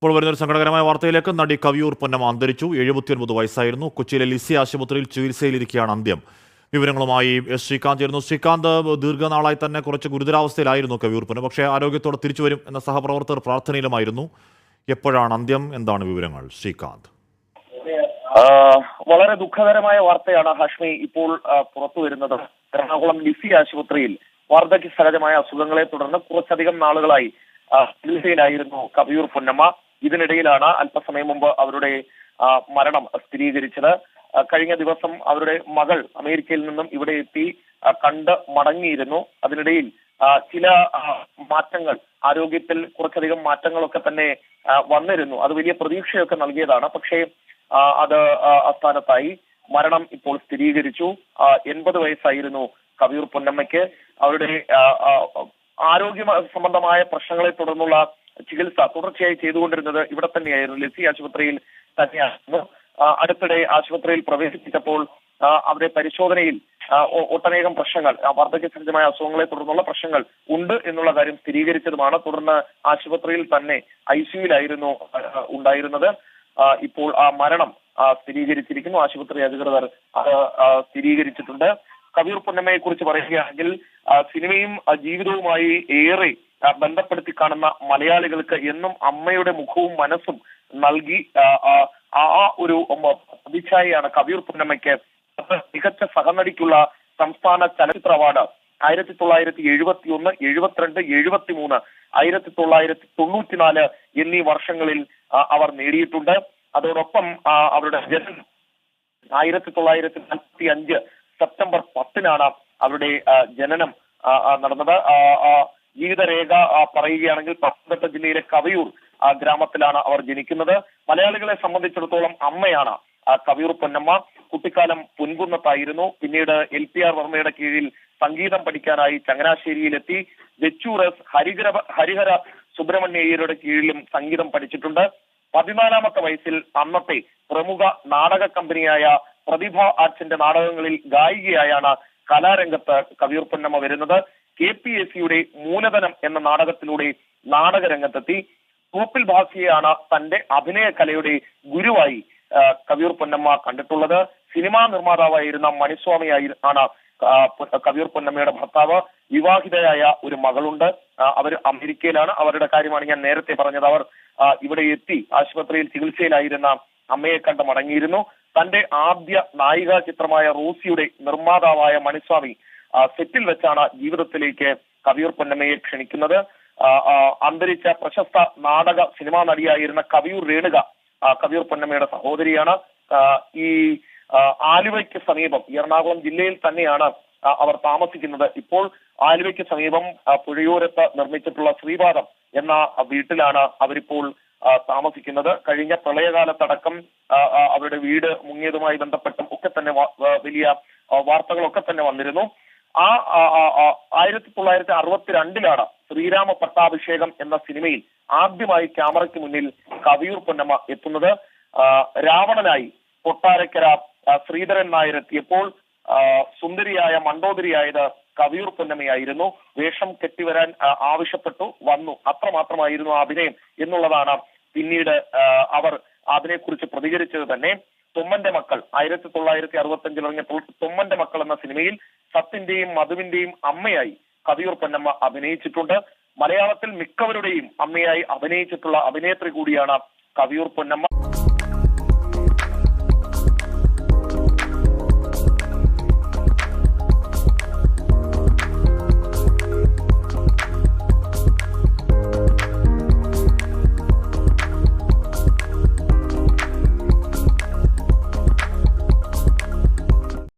ഇപ്പോൾ വരുന്നൊരു സങ്കടകരമായ വാർത്തയിലേക്ക്. നടി കവിയൂർ പൊന്നമ്മ അന്തരിച്ചു. 79 വയസ്സായിരുന്നു. കൊച്ചിയിലെ ലിസി ആശുപത്രിയിൽ ചികിത്സയിലിരിക്കുകയാണ് അന്ത്യം. വിവരങ്ങളുമായി എസ് ശ്രീകാന്ത് ചേരുന്നു. ശ്രീകാന്ത്, ദീർഘനാളായി തന്നെ കുറച്ച് ഗുരുതരാവസ്ഥയിലായിരുന്നു കവിയൂർ പൊന്നമ്മ. പക്ഷേ ആരോഗ്യത്തോടെ തിരിച്ചു വരും എന്ന സഹപ്രവർത്തകർ പ്രാർത്ഥനയിലുമായിരുന്നു. എപ്പോഴാണ് അന്ത്യം? എന്താണ് വിവരങ്ങൾ, ശ്രീകാന്ത്? വളരെ ദുഃഖകരമായ വാർത്തയാണ് ഹാഷ്മി ഇപ്പോൾ പുറത്തു വരുന്നത്. എറണാകുളം ലിസി ആശുപത്രിയിൽ വാർദ്ധക്യ സഹജമായ അസുഖങ്ങളെ തുടർന്ന് കുറച്ചധികം നാളുകളായി ചികിത്സയിലായിരുന്നു കവിയൂർ പൊന്നമ്മ. ഇതിനിടയിലാണ് അല്പസമയം മുമ്പ് അവരുടെ മരണം സ്ഥിരീകരിച്ചത്. കഴിഞ്ഞ ദിവസം അവരുടെ മകൾ അമേരിക്കയിൽ നിന്നും ഇവിടെ എത്തി കണ്ട് മടങ്ങിയിരുന്നു. അതിനിടയിൽ ചില മാറ്റങ്ങൾ, ആരോഗ്യത്തിൽ കുറച്ചധികം മാറ്റങ്ങളൊക്കെ തന്നെ വന്നിരുന്നു. അത് വലിയ പ്രതീക്ഷയൊക്കെ നൽകിയതാണ്. പക്ഷേ അത് അസ്ഥാനത്തായി. മരണം ഇപ്പോൾ സ്ഥിരീകരിച്ചു. 80 വയസ്സായിരുന്നു കവിയൂർ പൊന്നമ്മയ്ക്ക്. അവരുടെ ആരോഗ്യ സംബന്ധമായ പ്രശ്നങ്ങളെ തുടർന്നുള്ള ചികിത്സ തുടർച്ചയായി ചെയ്തുകൊണ്ടിരുന്നത് ഇവിടെ തന്നെയായിരുന്നു, ലിസി ആശുപത്രിയിൽ തന്നെയായിരുന്നു. അടുത്തിടെ ആശുപത്രിയിൽ പ്രവേശിപ്പിച്ചപ്പോൾ അവരുടെ പരിശോധനയിൽ ഒട്ടനേകം പ്രശ്നങ്ങൾ, വാർദ്ധക്യ സഹജമായ അസുഖങ്ങളെ തുടർന്നുള്ള പ്രശ്നങ്ങൾ ഉണ്ട് എന്നുള്ള കാര്യം സ്ഥിരീകരിച്ചതുമാണ്. തുടർന്ന് ആശുപത്രിയിൽ തന്നെ ICUവിലായിരുന്നു ഉണ്ടായിരുന്നത്. ഇപ്പോൾ ആ മരണം സ്ഥിരീകരിച്ചിരിക്കുന്നു. ആശുപത്രി അധികൃതർ സ്ഥിരീകരിച്ചിട്ടുണ്ട്. കവിയൂർ പൊന്നമ്മയെ കുറിച്ച് പറയുകയാണെങ്കിൽ സിനിമയും ജീവിതവുമായി ഏറെ ബന്ധപ്പെടുത്തി കാണുന്ന മലയാളികൾക്ക് എന്നും അമ്മയുടെ മുഖവും മനസ്സും നൽകി ആ ഒരു പ്രതിച്ഛായയാണ് കവിയൂർ പൊന്നമ്മയ്ക്ക്. മികച്ച സഹനടിക്കുള്ള സംസ്ഥാന ചലച്ചിത്ര അവാർഡ് 1971, 72, 73, 1994 എന്നീ വർഷങ്ങളിൽ അവർ നേടിയിട്ടുണ്ട്. അതോടൊപ്പം അവരുടെ ജനനം 1945 സെപ്റ്റംബർ 10 അവരുടെ ജനനം നടന്നത്. ജീവിതരേഖ പറയുകയാണെങ്കിൽ പത്തനംതിട്ട ജില്ലയിലെ കവിയൂർ ഗ്രാമത്തിലാണ് അവർ ജനിക്കുന്നത്. മലയാളികളെ സംബന്ധിച്ചിടത്തോളം അമ്മയാണ് കവിയൂർ പൊന്നമ്മ. കുട്ടിക്കാലം പൊൻകുന്നത്തായിരുന്നു. പിന്നീട് LPR വർമ്മയുടെ കീഴിൽ സംഗീതം പഠിക്കാനായി ചങ്ങനാശ്ശേരിയിലെത്തി. വെച്ചൂർ ഹരിഹര സുബ്രഹ്മണ്യയ്യരുടെ കീഴിലും സംഗീതം പഠിച്ചിട്ടുണ്ട്. 14ാമത്തെ വയസ്സിൽ അന്നത്തെ പ്രമുഖ നാടക കമ്പനിയായ പ്രതിഭ ആർട്സിന്റെ നാടകങ്ങളിൽ ഗായികയായാണ് കലാരംഗത്ത് കവിയൂർ പൊന്നമ്മ വരുന്നത്. KPSCയുടെ മൂലധനം എന്ന നാടകത്തിലൂടെ നാടകരംഗത്തെത്തി. കൂപ്പിൽ ഭാസിയെയാണ് തന്റെ അഭിനയ കലയുടെ ഗുരുവായി കവിയൂർ പൊന്നമ്മ കണ്ടിട്ടുള്ളത്. സിനിമാ നിർമ്മാതാവായിരുന്ന മണിസ്വാമിയാണ് കവിയൂർ പൊന്നമ്മയുടെ ഭർത്താവ്. വിവാഹിതയായ ഒരു മകളുണ്ട്. അവർ അമേരിക്കയിലാണ്. അവരുടെ കാര്യമാണ് ഞാൻ നേരത്തെ പറഞ്ഞത്. അവർ ഇവിടെ എത്തി ആശുപത്രിയിൽ ചികിത്സയിലായിരുന്ന അമ്മയെ കണ്ട് മടങ്ങിയിരുന്നു. തന്റെ ആദ്യ നായികാ ചിത്രമായ റോസിയുടെ നിർമ്മാതാവായ മണിസ്വാമി സെറ്റിൽ വെച്ചാണ് ജീവിതത്തിലേക്ക് കവിയൂർ പൊന്നമ്മയെ ക്ഷണിക്കുന്നത്. അന്തരിച്ച പ്രശസ്ത നാടക സിനിമാ നടിയായിരുന്ന കവിയൂർ രേണുക കവിയൂർ പൊന്നമ്മയുടെ സഹോദരിയാണ്. ഈ ആലുവയ്ക്ക് സമീപം, എറണാകുളം ജില്ലയിൽ തന്നെയാണ് അവർ താമസിക്കുന്നത്. ഇപ്പോൾ ആലുവയ്ക്ക് സമീപം പുഴയോരത്ത് നിർമ്മിച്ചിട്ടുള്ള ശ്രീപാദം എന്ന വീട്ടിലാണ് അവരിപ്പോൾ താമസിക്കുന്നത്. കഴിഞ്ഞ പ്രളയകാലത്തടക്കം അവരുടെ വീട് മുങ്ങിയതുമായി ബന്ധപ്പെട്ടും ഒക്കെ തന്നെ വലിയ വാർത്തകളൊക്കെ തന്നെ വന്നിരുന്നു. 1962 ശ്രീരാമ പട്ടാഭിഷേകം എന്ന സിനിമയിൽ ആദ്യമായി ക്യാമറയ്ക്ക് മുന്നിൽ കവിയൂർ പൊന്നമ്മ എത്തുന്നത്. രാവണനായി കൊട്ടാരക്കര ശ്രീധരൻ നായർ എത്തിയപ്പോൾ സുന്ദരിയായ മണ്ടോദരിയായത് കവിയൂർ പൊന്നമ്മയായിരുന്നു. വേഷം കെട്ടിവരാൻ ആവശ്യപ്പെട്ടു, വന്നു. അത്രമാത്രമായിരുന്നു അഭിനയം എന്നുള്ളതാണ് പിന്നീട് അവർ അതിനെക്കുറിച്ച് പ്രതികരിച്ചത് തന്നെ. തൊമ്മന്റെ മക്കൾ 1965 ഇറങ്ങിയപ്പോൾ തൊമ്മന്റെ മക്കൾ എന്ന സിനിമയിൽ സത്തിന്റെയും മധുവിന്റെയും അമ്മയായി കവിയൂർ പൊന്നമ്മ അഭിനയിച്ചിട്ടുണ്ട്. മലയാളത്തിൽ മിക്കവരുടെയും അമ്മയായി അഭിനയിച്ചിട്ടുള്ള അഭിനേത്രി കൂടിയാണ് കവിയൂർ പൊന്നമ്മ.